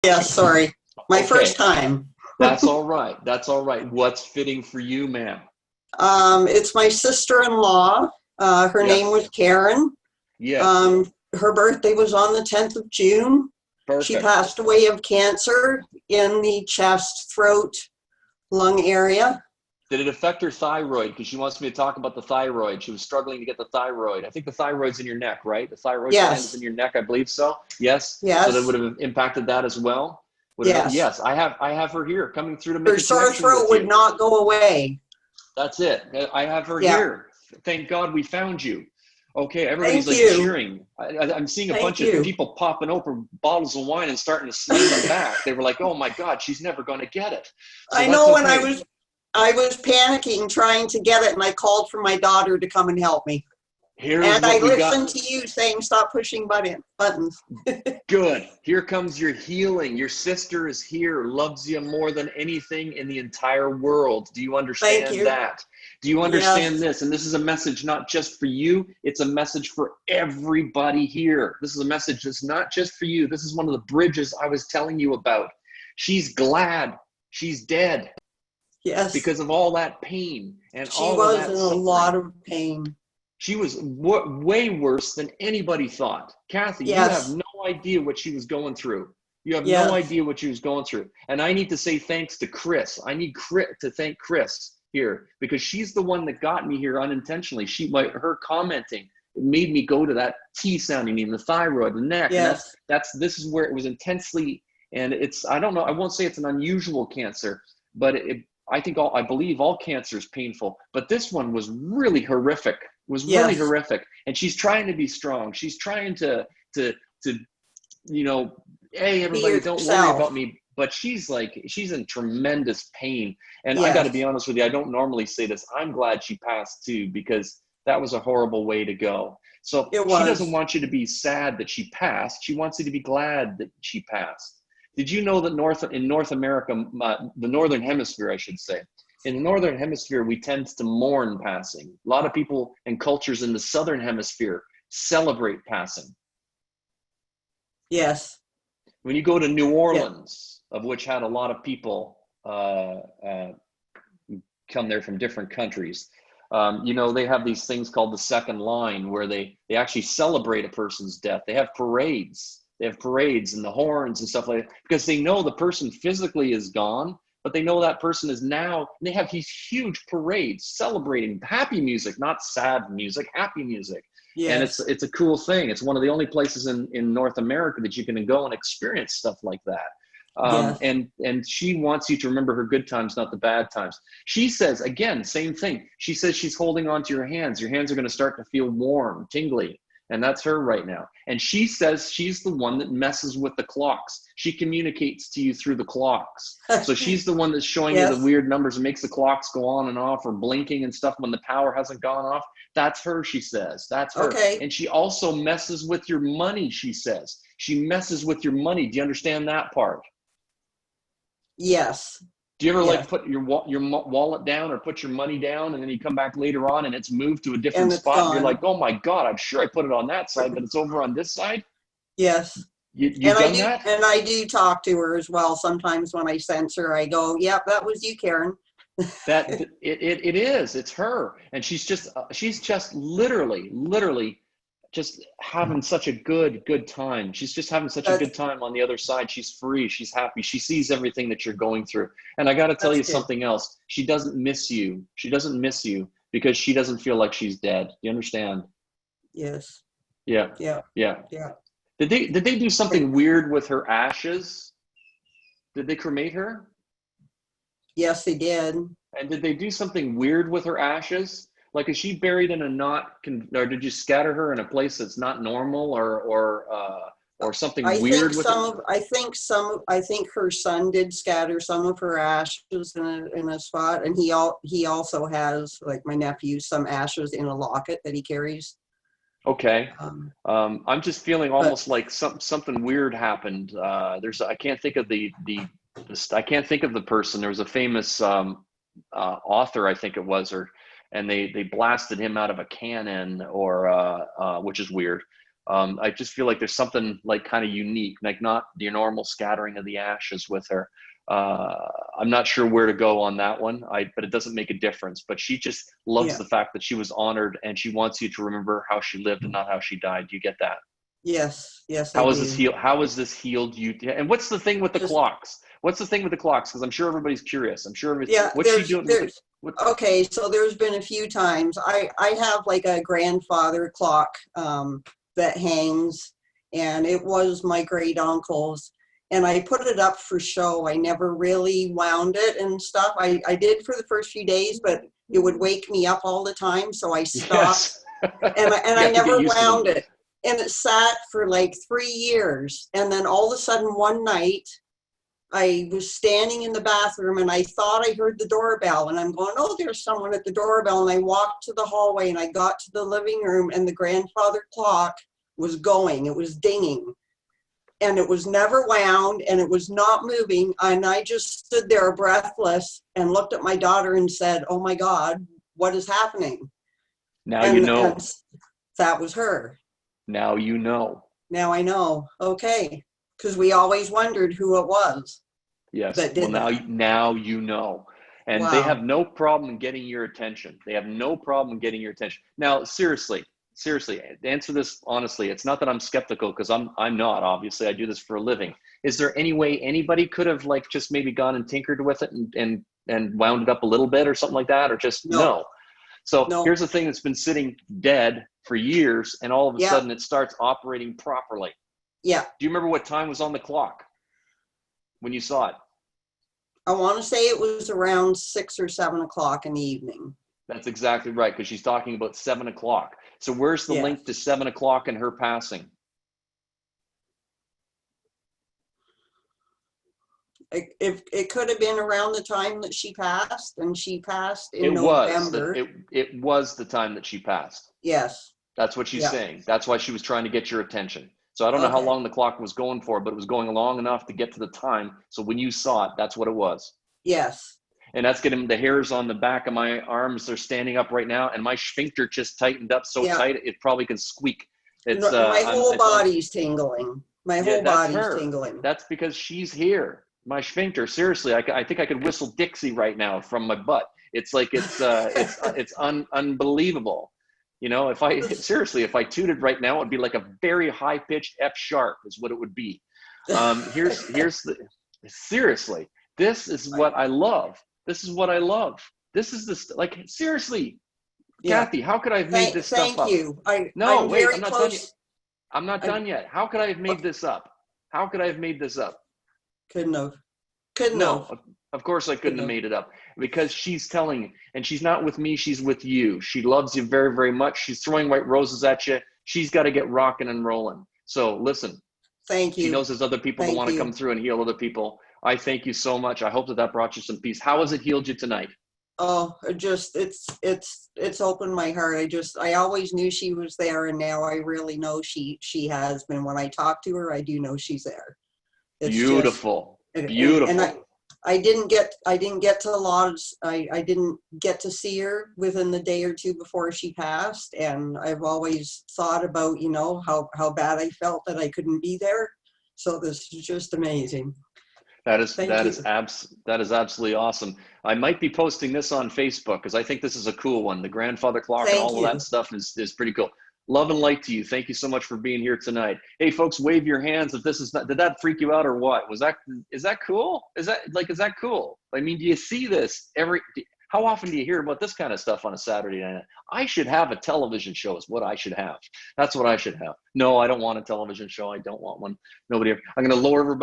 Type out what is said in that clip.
Yeah, sorry. My Okay, first time. that's all right. That's all right. What's fitting for you, ma'am? It's my sister-in-law. Her name Yes. was Karen. Yes. Her birthday was on the 10th of June. She Perfect. passed away of cancer in the chest, throat, lung area. Did it affect her thyroid? Because she wants me to talk about the thyroid. She was struggling to get the thyroid. I think the thyroid's in your neck, right? The thyroid gland is in Yes, your neck, I believe so. Yes. So that would yes, have impacted that as well. Would it? yes. Yes. I have her here coming through to make Her a sore connection throat with would you. not go away. That's it. I have her Yeah, here. Thank God we found you. Okay, everybody's thank like you. cheering. I'm seeing a Thank bunch of you. people popping open bottles of wine and starting to slam them back. They were like, "Oh my God, she's never going to get it." So I that's know when okay. I was panicking trying to get it and I called for my daughter to come and help me. Here's And I what we listened got. to you saying stop pushing buttons. Good. Here comes your healing. Your sister is here, loves you more than anything in the entire world. Do you Thank understand you. that? Do you understand Yes. this? And this is a message not just for you, it's a message for everybody here. This is a message that's not just for you. This is one of the bridges I was telling you about. She's glad she's dead Yes. because of all that pain and She all of was in that a lot suffering. of pain. She was way worse than anybody thought. Kathy, you have Yes. no idea what she was going through. You have no Yes. idea what she was going through. And I need to say thanks to Chris. I need to thank Chris here because she's the one that got me here unintentionally. Her commenting made me go to that T sounding in the thyroid, the neck, and Yes. this is where it was intensely. And I don't know. I won't say it's an unusual cancer, but I believe all cancer is painful. But this one was really horrific. Was really Yes. horrific, and she's trying to be strong. She's trying to you know, hey, Be everybody, don't worry yourself. about me. But she's in tremendous pain. And I got to be Yes. honest with you, I don't normally say this. I'm glad she passed too, because that was a horrible way to go. So It she doesn't was. want you to be sad that she passed. She wants you to be glad that she passed. Did you know that in North America, the Northern Hemisphere, I should say, in the Northern Hemisphere, we tend to mourn passing. A lot of people and cultures in the Southern Hemisphere celebrate passing. Yes. When you go to New Yeah. Orleans, of which had a lot of people come there from different countries, they have these things called the second line where they actually celebrate a person's death. They have parades. They have parades and the horns and stuff like that because they know the person physically is gone, but they know that person is now, and they have these huge parades celebrating happy music, not sad music, happy music. And Yes. it's a cool thing. It's one of the only places in North America that you can go and experience stuff like that. Yes. And she wants you to remember her good times, not the bad times. She says, again, same thing. She says she's holding onto your hands. Your hands are going to start to feel warm, tingly. And that's her right now. And she says she's the one that messes with the clocks. She communicates to you through the clocks. So she's the one that's showing you the Yes. weird numbers and makes the clocks go on and off or blinking and stuff when the power hasn't gone off. That's her, she says. That's her. Okay. And she also messes with your money, she says. She messes with your money. Do you understand that part? Yes. Do you ever like Yes. put your wallet down or put your money down and then you come back later on and it's moved to a different And it's spot and you're like, gone. oh my God, I'm sure I put it on that side, but it's over on this side? Yes. You've done that? And I do talk to her as well. Sometimes when I sense her, I go, yep, that was you, Karen. It is. It's her. And she's just literally just having such a good time. She's just having such a That's good time on the other side. She's free. She's happy. She sees everything that you're going through. And I got to tell that's you good. something else. She doesn't miss you. She doesn't miss you because she doesn't feel like she's dead. You understand? Yes. Yeah. Yeah. Yeah. Yeah. Did they do Right. something weird with her ashes? Did they cremate her? Yes, they did. And did they do something weird with her ashes? Like, is she buried in a or did you scatter her in a place that's not normal, or something weird with her? I think her son did scatter some of her ashes in a spot, and he also has, like my nephew, some ashes in a locket that he carries. Okay. Um, I'm just feeling but almost like something weird happened. I can't think of I can't think of the person. There was a famous author, I think it was, and they blasted him out of a cannon, or which is weird. I just feel like there's something like kind of unique, like not your normal scattering of the ashes with her. I'm not sure where to go on that one, but it doesn't make a difference. But she just loves Yeah. the fact that she was honored, and she wants you to remember how she lived and not how she died. Do you get that? Yes. Yes, I do. How has this healed you? And what's the thing with the Just, clocks? What's the thing with the clocks? Because I'm sure everybody's curious. I'm sure yeah, what's she doing with what? okay, so there's been a few times. I have like a grandfather clock that hangs, and it was my great uncle's. And I put it up for show. I never really wound it and stuff. I did for the first few days, but it would wake me up all the time, so I stopped. Yes. And You I have to get never used to them. wound it. And it sat for like 3 years. And then all of a sudden one night, I was standing in the bathroom and I thought I heard the doorbell, and I'm going, oh, there's someone at the doorbell. And I walked to the hallway and I got to the living room, and the grandfather clock was going. It was dinging, and it was never wound, and it was not moving. And I just stood there breathless and looked at my daughter and said, oh my God, what is happening? Now you know. And that was her. Now you know. Now I know. Okay. Because we always wondered who it was. Yes. That did Well, that. now you know. And they have Wow. no problem getting your attention. They have no problem getting your attention. Now, seriously, answer this honestly. It's not that I'm skeptical, because I'm not. Obviously, I do this for a living. Is there any way anybody could have like just maybe gone and tinkered with it and wound it up a little bit or something like that, or just No. no? So No. here's the thing that's been sitting dead for years, and all of a Yeah. sudden it starts operating properly. Yeah. Do you remember what time was on the clock when you saw it? I want to say it was around 6 or 7 o'clock in the evening. That's exactly right, because she's talking about 7 o'clock. So where's the Yeah. link to 7 o'clock and her passing? It could have been around the time that she passed, and she passed in It was November. it was the time that she passed. Yes. That's what she's Yeah. saying. That's why she was trying to get your attention. So I don't know how Okay. long the clock was going for, but it was going long enough to get to the time. So when you saw it, that's what it was. Yes. And that's getting the hairs on the back of my arms. They're standing up right now, and my sphincter just tightened up so Yeah. tight it probably can squeak. It's My whole it's body's tingling. My yeah, whole that's body's her. tingling. That's because she's here. My sphincter, seriously, I think I could whistle Dixie right now from my butt. It's like it's unbelievable. You know, if I tooted right now, it'd be like a very high pitched F sharp is what it would be. Here's the seriously. This is what I love. This is what I love. This is this like seriously, Yeah. Kathy. How could I have made this stuff up? Thank you. No, I'm wait, very I'm not done yet. close. I'm not done yet. How could I have made this up? How could I have made this up? Couldn't have. Couldn't No, have. of course I couldn't have Couldn't have. made it up, because she's telling, and she's not with me, she's with you. She loves you very, very much. She's throwing white roses at you. She's got to get rocking and rolling. So listen, Thank you. she knows there's other people that Thank want to you. come through and heal other people. I thank you so much. I hope that brought you some peace. How has it healed you tonight? Oh, it's opened my heart. I always knew she was there, and now I really know she has been. When I talk to her, I do know she's there. It's Beautiful. just, Beautiful. And I didn't get to a lot of, I didn't get to see her within the day or two before she passed, and I've always thought about, you know, how bad I felt that I couldn't be there. So this is just amazing. That is Thank you. that is absolutely awesome. I might be posting this on Facebook, because I think this is a cool one. The grandfather clock and Thank all of you. that stuff is pretty cool. Love and light to you. Thank you so much for being here tonight. Hey folks, wave your hands if this is not, did that freak you out or what? Is that cool? Is that cool? I mean, do you see this how often do you hear about this kind of stuff on a Saturday night? I should have a television show is what I should have. That's what I should have. No, I don't want a television show. I don't want one. I'm going to lower everybody.